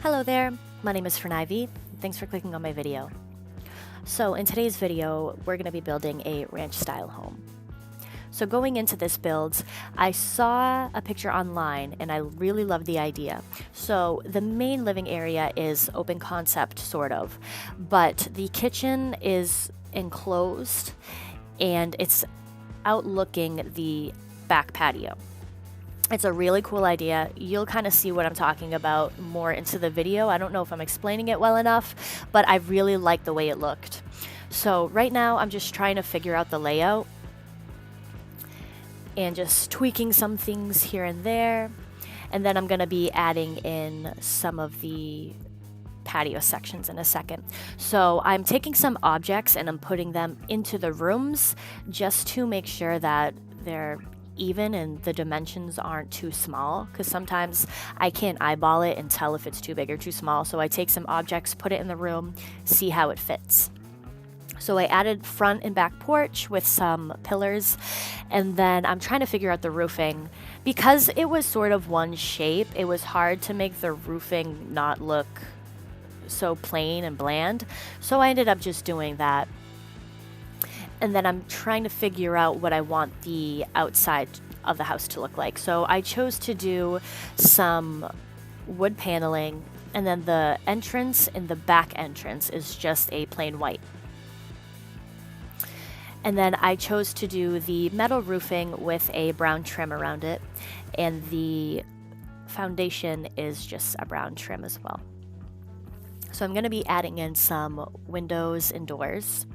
Hello there, my name is Phernivy. Thanks for clicking on my video. So in today's video, we're going to be building a ranch style home. So going into this build, I saw a picture online and I really loved the idea. So the main living area is open concept, sort of, but the kitchen is enclosed and it's outlooking the back patio. It's a really cool idea. You'll kind of see what I'm talking about more into the video. I don't know if I'm explaining it well enough, but I really like the way it looked. So right now I'm just trying to figure out the layout and just tweaking some things here and there. And then I'm going to be adding in some of the patio sections in a second. So I'm taking some objects and I'm putting them into the rooms just to make sure that they're even and the dimensions aren't too small, because sometimes I can't eyeball it and tell if it's too big or too small. So I take some objects, put it in the room, see how it fits. So I added front and back porch with some pillars, and then I'm trying to figure out the roofing. Because it was sort of one shape, it was hard to make the roofing not look so plain and bland. So I ended up just doing that. And then I'm trying to figure out what I want the outside of the house to look like. So I chose to do some wood paneling, and then the entrance and the back entrance is just a plain white. And then I chose to do the metal roofing with a brown trim around it, and the foundation is just a brown trim as well. So I'm going to be adding in some windows and doors.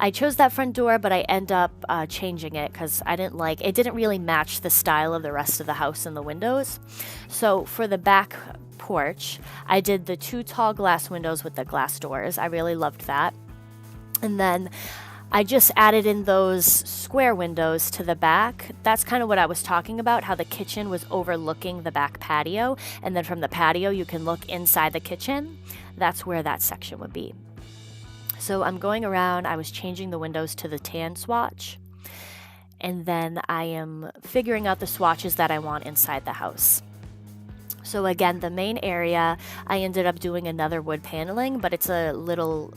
I chose that front door, but I end up changing it because it didn't really match the style of the rest of the house and the windows. So for the back porch, I did the 2 tall glass windows with the glass doors. I really loved that. And then I just added in those square windows to the back. That's kind of what I was talking about, how the kitchen was overlooking the back patio. And then from the patio, you can look inside the kitchen. That's where that section would be. So I'm going around, I was changing the windows to the tan swatch, and then I am figuring out the swatches that I want inside the house. So again, the main area, I ended up doing another wood paneling, but it's a little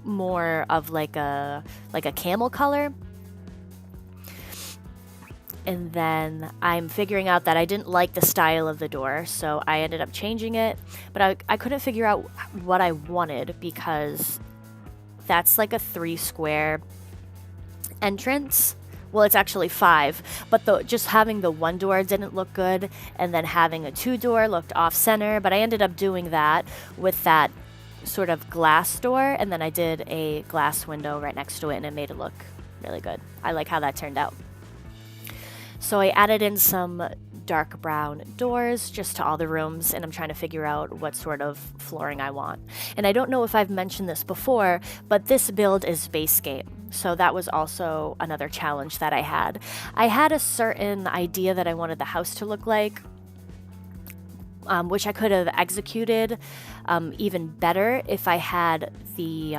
more of like a camel color. And then I'm figuring out that I didn't like the style of the door, so I ended up changing it, but I couldn't figure out what I wanted because that's like a 3 square entrance. Well, it's actually 5, but just having the 1 door didn't look good, and then having a 2 door looked off center, but I ended up doing that with that sort of glass door, and then I did a glass window right next to it, and it made it look really good. I like how that turned out. So I added in some dark brown doors just to all the rooms, and I'm trying to figure out what sort of flooring I want. And I don't know if I've mentioned this before, but this build is base game. So that was also another challenge that I had. I had a certain idea that I wanted the house to look like, which I could have executed even better if I had the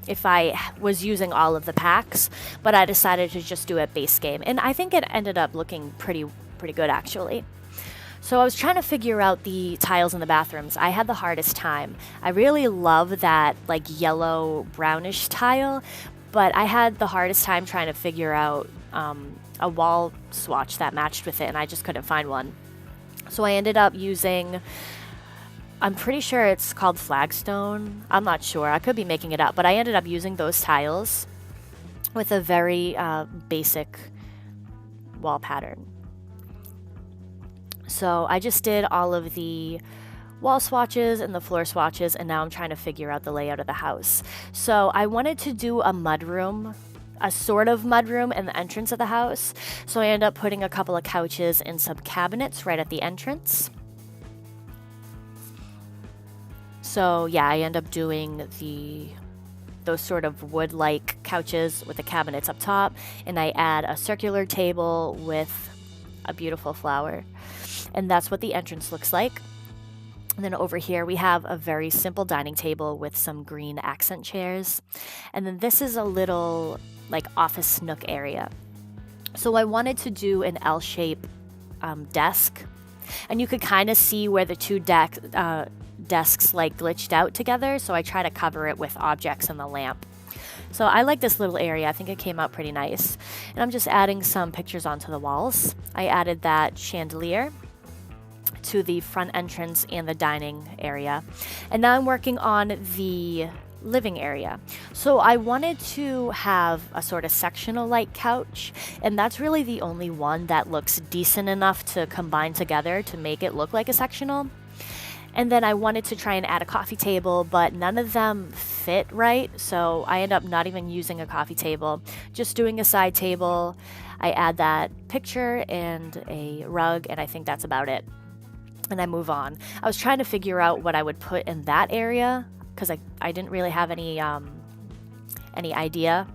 if I was using all of the packs, but I decided to just do it base game, and I think it ended up looking pretty good actually. So I was trying to figure out the tiles in the bathrooms. I had the hardest time. I really love that like yellow brownish tile, but I had the hardest time trying to figure out a wall swatch that matched with it, and I just couldn't find one. So I ended up using, I'm pretty sure it's called flagstone. I'm not sure. I could be making it up, but I ended up using those tiles with a very basic wall pattern. So I just did all of the wall swatches and the floor swatches, and now I'm trying to figure out the layout of the house. So I wanted to do a mudroom, a sort of mudroom in the entrance of the house. So I ended up putting a couple of couches and some cabinets right at the entrance. So yeah, I end up doing those sort of wood-like couches with the cabinets up top, and I add a circular table with a beautiful flower. And that's what the entrance looks like. And then over here we have a very simple dining table with some green accent chairs. And then this is a little like office nook area. So I wanted to do an L-shape desk. and you could kind of see where the two desks like glitched out together, so I try to cover it with objects and the lamp. So I like this little area. I think it came out pretty nice. And I'm just adding some pictures onto the walls. I added that chandelier to the front entrance and the dining area. And now I'm working on the living area. So I wanted to have a sort of sectional like couch, and that's really the only one that looks decent enough to combine together to make it look like a sectional. And then I wanted to try and add a coffee table, but none of them fit right. So I end up not even using a coffee table, just doing a side table. I add that picture and a rug, and I think that's about it. And I move on. I was trying to figure out what I would put in that area because I didn't really have any idea.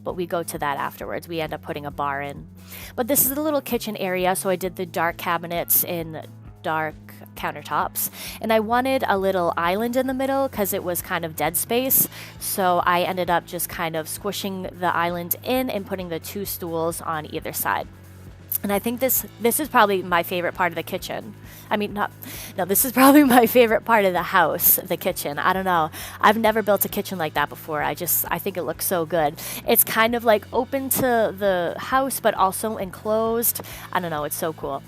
But we go to that afterwards. We end up putting a bar in. But this is the little kitchen area, so I did the dark cabinets in dark countertops, and I wanted a little island in the middle because it was kind of dead space, so I ended up just kind of squishing the island in and putting the two stools on either side. And I think this is probably my favorite part of the kitchen. This is probably my favorite part of the house, the kitchen. I don't know. I've never built a kitchen like that before. I think it looks so good. It's kind of like open to the house, but also enclosed. I don't know. It's so cool.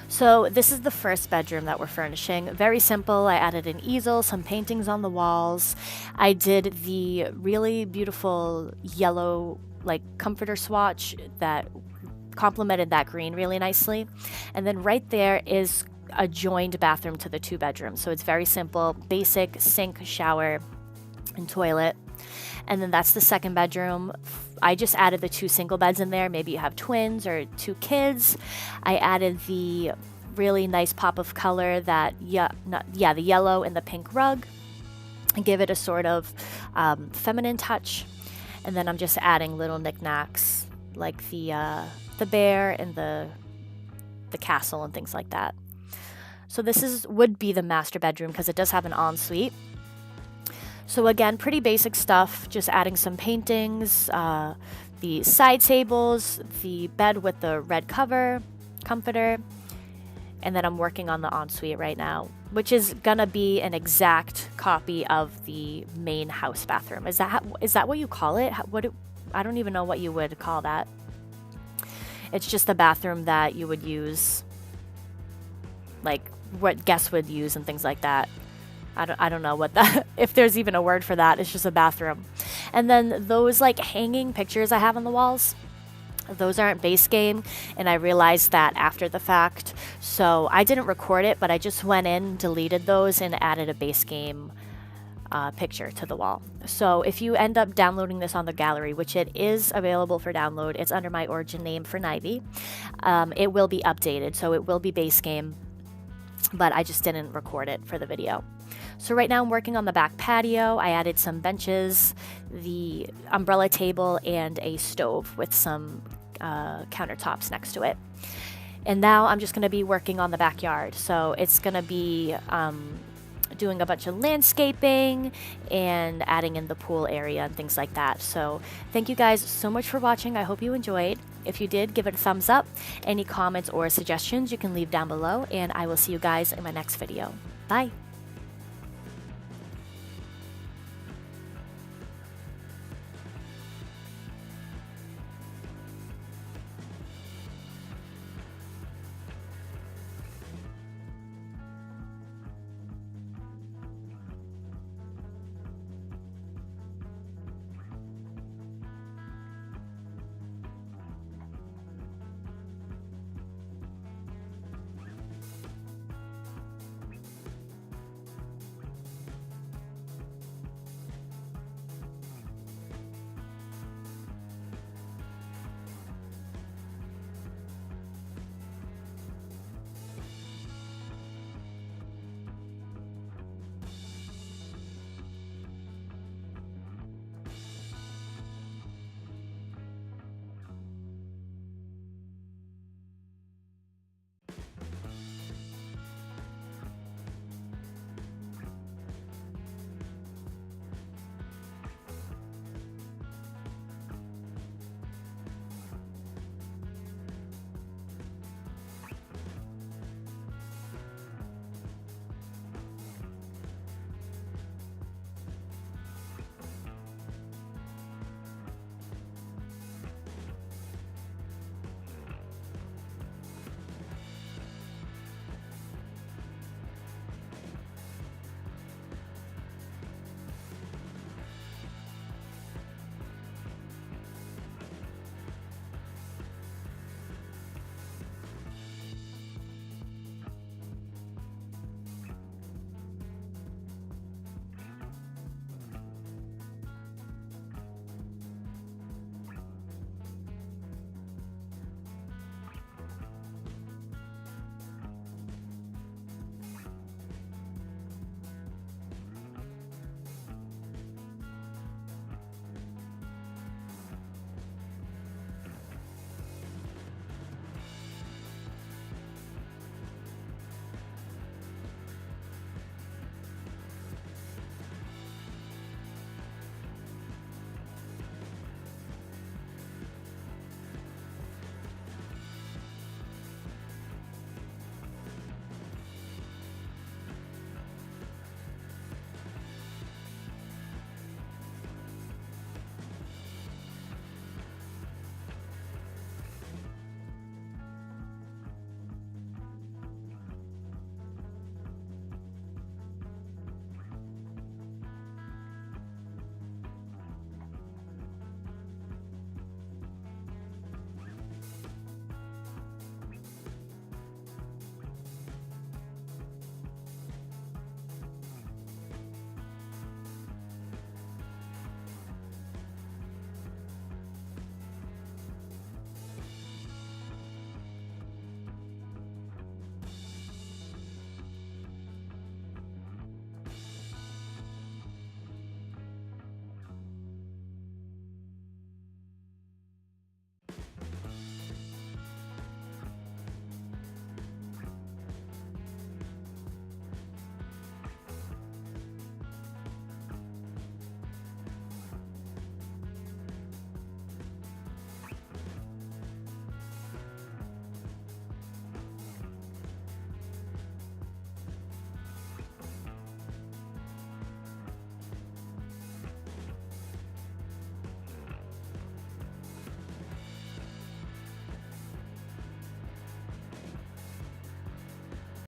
So this is the first bedroom that we're furnishing. Very simple. I added an easel, some paintings on the walls. I did the really beautiful yellow like comforter swatch that complemented that green really nicely. And then right there is a joined bathroom to the two bedrooms. So it's very simple, basic sink, shower, and toilet. And then that's the second bedroom. I just added the two single beds in there. Maybe you have twins or two kids. I added the really nice pop of color the yellow and the pink rug, and give it a sort of feminine touch. And then I'm just adding little knickknacks like the bear and the castle and things like that. So this would be the master bedroom because it does have an ensuite. So again, pretty basic stuff, just adding some paintings, the side tables, the bed with the red comforter, and then I'm working on the ensuite right now, which is gonna be an exact copy of the main house bathroom. Is that what you call it? I don't even know what you would call that. It's just the bathroom that you would use, like what guests would use and things like that. I don't know what that, if there's even a word for that. It's just a bathroom. And then those like hanging pictures I have on the walls, those aren't base game, and I realized that after the fact. So I didn't record it, but I just went in, deleted those, and added a base game picture to the wall. So if you end up downloading this on the gallery, which it is available for download, it's under my origin name, Phernivy. It will be updated, so it will be base game, but I just didn't record it for the video. So right now I'm working on the back patio. I added some benches, the umbrella table, and a stove with some countertops next to it. And now I'm just going to be working on the backyard. So it's going to be doing a bunch of landscaping and adding in the pool area and things like that. So thank you guys so much for watching. I hope you enjoyed. If you did, give it a thumbs up. Any comments or suggestions you can leave down below, and I will see you guys in my next video. Bye.